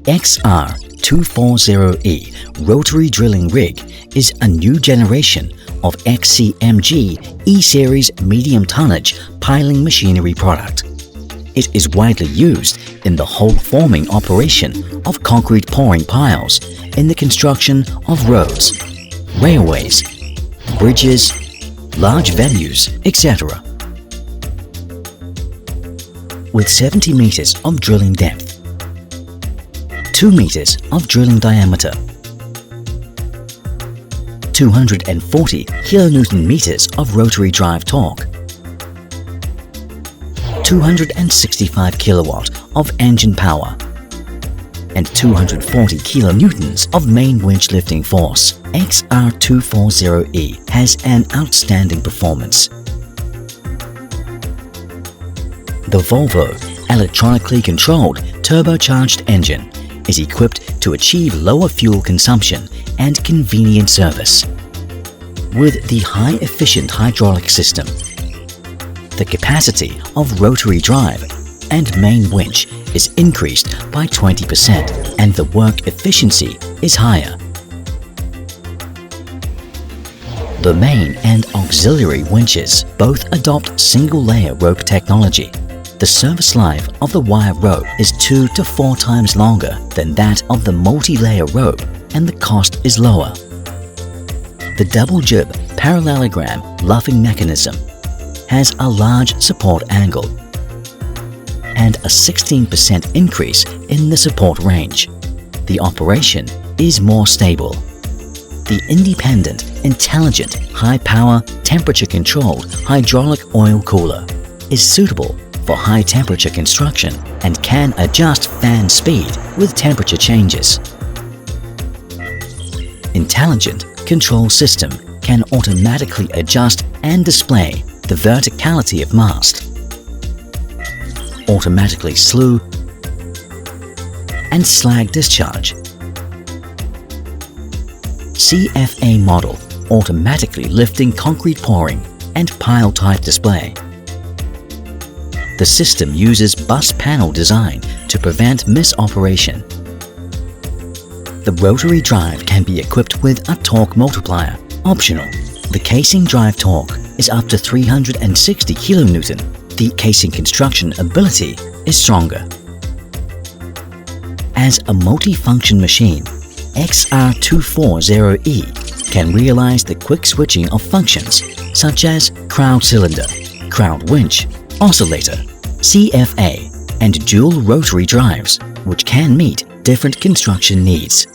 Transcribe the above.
XR240E rotary drilling rig is a new generation of Xcmg E-Series medium tonnage piling machinery product. It is widely used in the hole forming operation of concrete pouring piles in the construction of roads, railways, bridges, large venues, etc. With 70 meters of drilling depth, 2 meters of drilling diameter, 240 kilonewton meters of rotary drive torque, 265 kilowatt of engine power, and 240 kilonewtons of main winch lifting force. XR240E has an outstanding performance. The Volvo electronically controlled turbocharged engine is equipped to achieve lower fuel consumption and convenient service. With the high-efficient hydraulic system, the capacity of rotary drive and main winch is increased by 20% and the work efficiency is higher. The main and auxiliary winches both adopt single-layer rope technology. The service life of the wire rope is 2 to 4 times longer than that of the multi-layer rope and the cost is lower. The double jib parallelogram luffing mechanism has a large support angle and a 16% increase in the support range. The operation is more stable. The independent, intelligent, high-power, temperature-controlled hydraulic oil cooler is suitable for high-temperature construction and can adjust fan speed with temperature changes. Intelligent control system can automatically adjust and display the verticality of mast, automatically slew and slag discharge. CFA model automatically lifting concrete pouring and pile type display. The system uses bus panel design to prevent misoperation. The rotary drive can be equipped with a torque multiplier, optional. The casing drive torque is up to 360 kilonewton. The casing construction ability is stronger. As a multi-function machine, XR240E can realize the quick switching of functions such as crowd cylinder, crowd winch, oscillator, CFA, and dual rotary drives, which can meet different construction needs.